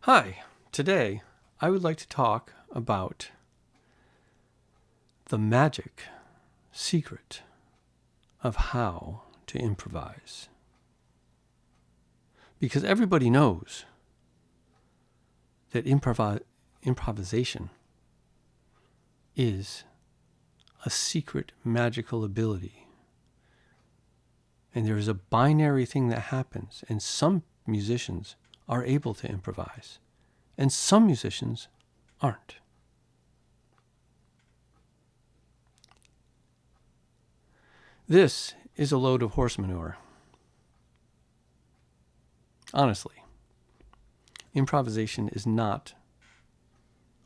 Hi, today I would like to talk about the magic secret of how to improvise. Because everybody knows that improvisation is a secret magical ability. And there is a binary thing that happens, and some musicians are able to improvise, and some musicians aren't. This is a load of horse manure. Honestly, improvisation is not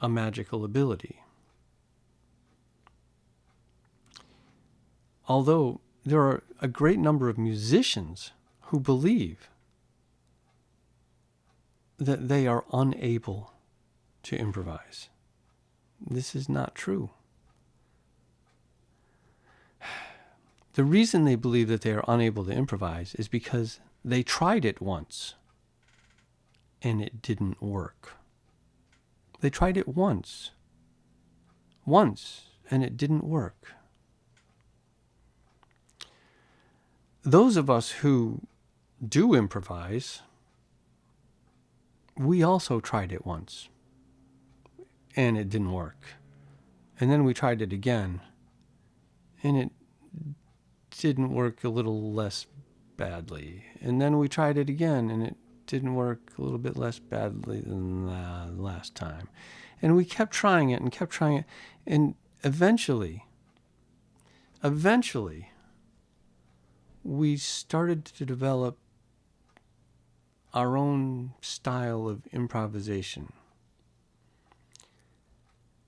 a magical ability. Although there are a great number of musicians who believe that they are unable to improvise. This is not true. The reason they believe that they are unable to improvise is because they tried it once and it didn't work. They tried it once and it didn't work. Those of us who do improvise, we also tried it once and it didn't work. And then we tried it again and it didn't work a little less badly. And then we tried it again and it didn't work a little bit less badly than the last time. And we kept trying it and kept trying it. And eventually, we started to develop our own style of improvisation.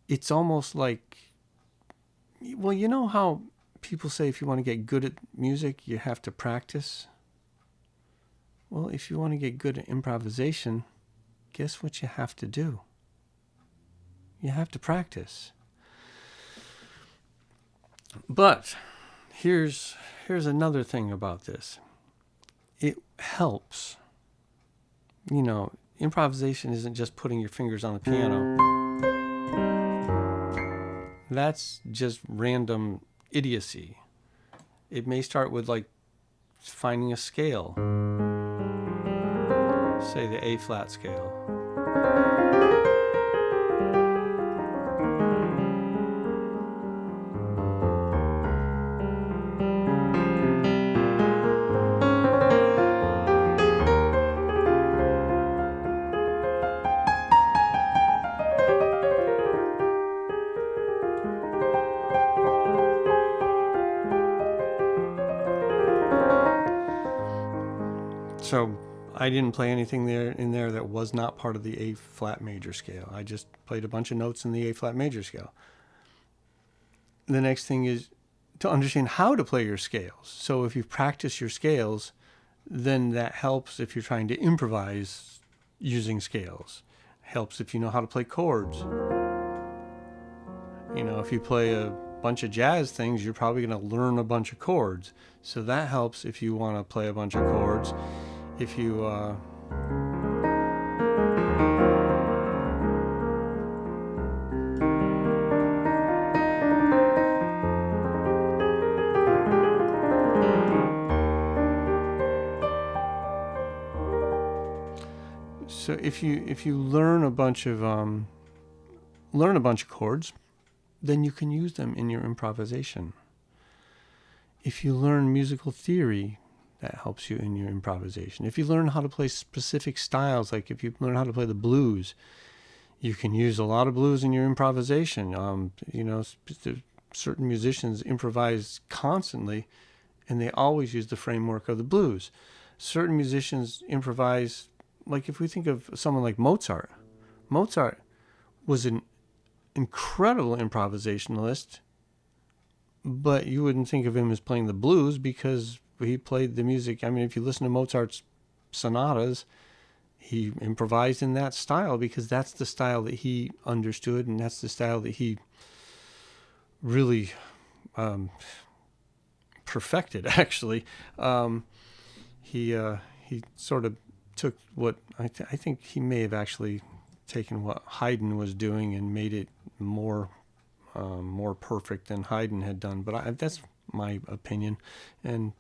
It's almost like, well, you know how people say if you want to get good at music, you have to practice? Well, if you want to get good at improvisation, guess what you have to do? You have to practice. But here's another thing about this. It helps. You know, improvisation isn't just putting your fingers on the piano. That's just random idiocy. It may start with like finding a scale. Say the A flat scale. So I didn't play anything in there that was not part of the A flat major scale. I just played a bunch of notes in the A flat major scale. The next thing is to understand how to play your scales. So if you practice your scales, then that helps if you're trying to improvise using scales. Helps if you know how to play chords. You know, if you play a bunch of jazz things, you're probably going to learn a bunch of chords. So that helps if you want to play a bunch of chords. If you so if you learn a bunch of chords, then you can use them in your improvisation. If you learn musical theory, that helps you in your improvisation. If you learn how to play specific styles, like if you learn how to play the blues, you can use a lot of blues in your improvisation. You know, certain musicians improvise constantly, and they always use the framework of the blues. Certain musicians improvise, like if we think of someone like Mozart. Mozart was an incredible improvisationalist, but you wouldn't think of him as playing the blues because he played the music. I mean, if you listen to Mozart's sonatas, he improvised in that style because that's the style that he understood, and that's the style that he really perfected, actually. He sort of took what I think he may have actually taken what Haydn was doing and made it more perfect than Haydn had done. But that's my opinion, and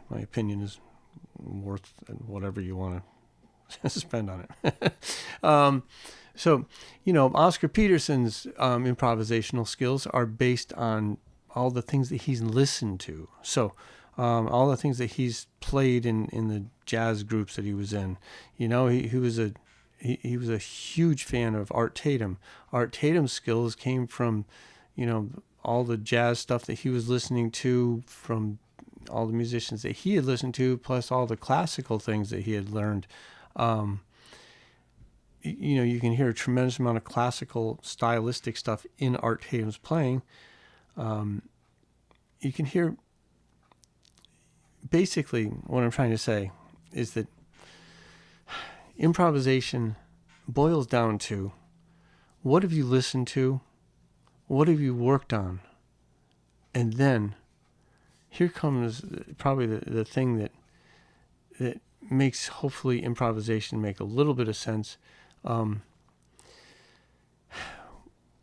my opinion is worth whatever you want to spend on it. So, Oscar Peterson's improvisational skills are based on all the things that he's listened to. So, all the things that he's played in the jazz groups that he was in. He was a huge fan of Art Tatum. Art Tatum's skills came from, all the jazz stuff that he was listening to from all the musicians that he had listened to, plus all the classical things that he had learned. You can hear a tremendous amount of classical stylistic stuff in Art Tatum's playing. You can hear, basically what I'm trying to say is that improvisation boils down to, what have you listened to? What have you worked on? And then here comes probably the thing that makes hopefully improvisation make a little bit of sense.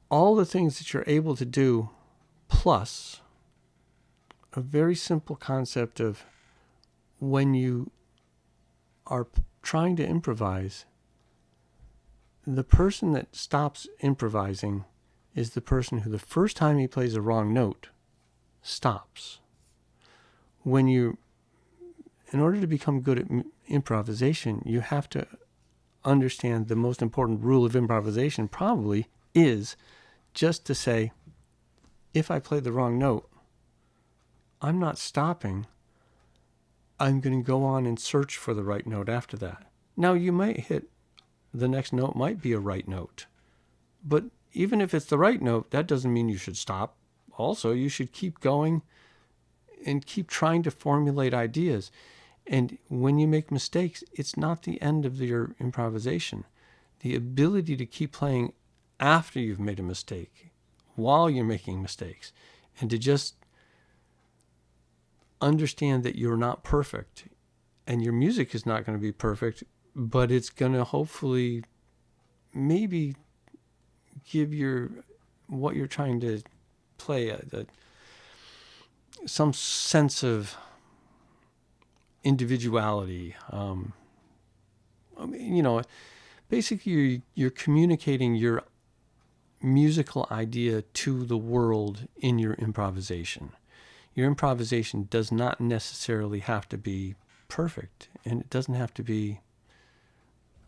All the things that you're able to do, plus a very simple concept of when you are trying to improvise, the person that stops improvising is the person who the first time he plays a wrong note stops. In order to become good at improvisation, you have to understand the most important rule of improvisation probably is just to say, if I play the wrong note, I'm not stopping. I'm going to go on and search for the right note after that. Now, you might hit the next note might be a right note, but even if it's the right note, that doesn't mean you should stop. Also, you should keep going and keep trying to formulate ideas. And when you make mistakes, it's not the end of your improvisation. The ability to keep playing after you've made a mistake, while you're making mistakes, and to just understand that you're not perfect and your music is not going to be perfect, but it's going to hopefully maybe give what you're trying to play some sense of individuality. Basically you're communicating your musical idea to the world in your improvisation. Your improvisation does not necessarily have to be perfect, and it doesn't have to be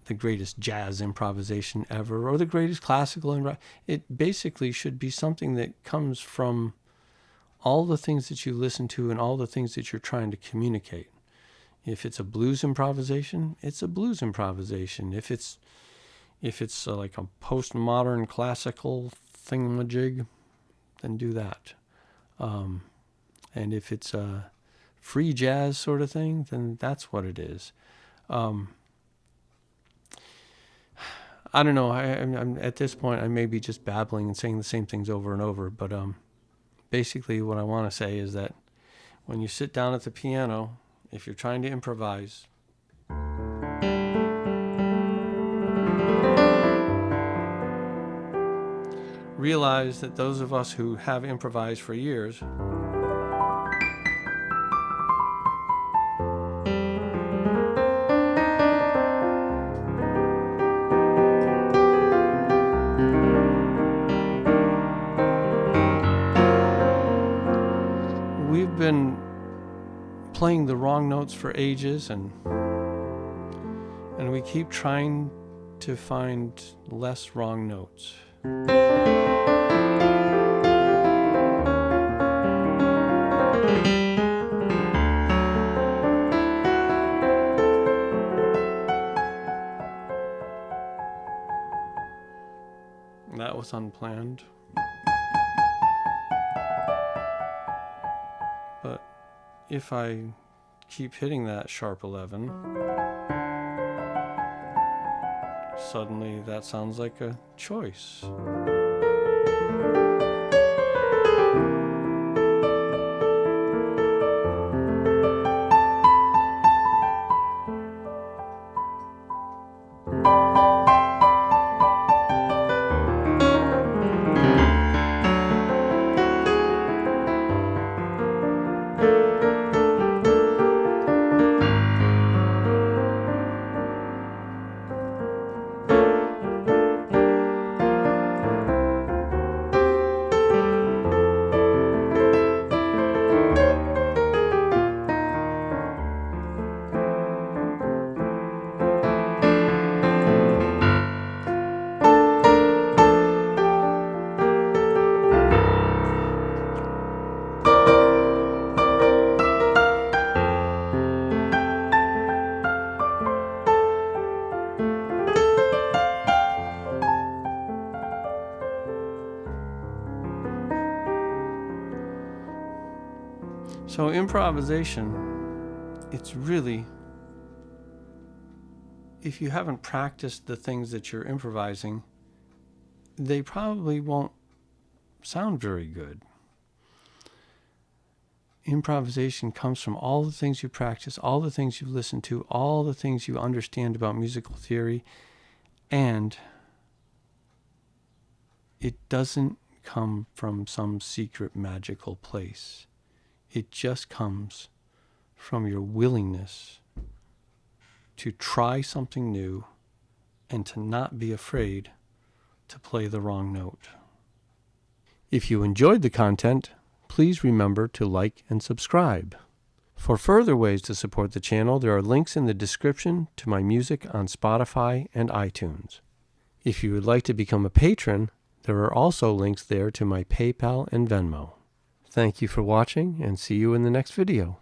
the greatest jazz improvisation ever or the greatest classical. It basically should be something that comes from all the things that you listen to and all the things that you're trying to communicate. If it's a blues improvisation, it's a blues improvisation. If it's like a postmodern classical thingamajig, then do that. And if it's a free jazz sort of thing, then that's what it is. I don't know. I'm at this point, I may be just babbling and saying the same things over and over, but basically what I want to say is that when you sit down at the piano, if you're trying to improvise, realize that those of us who have improvised for years we've been playing the wrong notes for ages, and we keep trying to find less wrong notes. That was unplanned. But if I keep hitting that sharp 11, suddenly that sounds like a choice. So improvisation, it's really, if you haven't practiced the things that you're improvising, they probably won't sound very good. Improvisation comes from all the things you practice, all the things you listen to, all the things you understand about musical theory, and it doesn't come from some secret magical place. It just comes from your willingness to try something new and to not be afraid to play the wrong note. If you enjoyed the content, please remember to like and subscribe. For further ways to support the channel, there are links in the description to my music on Spotify and iTunes. If you would like to become a patron, there are also links there to my PayPal and Venmo. Thank you for watching, and see you in the next video.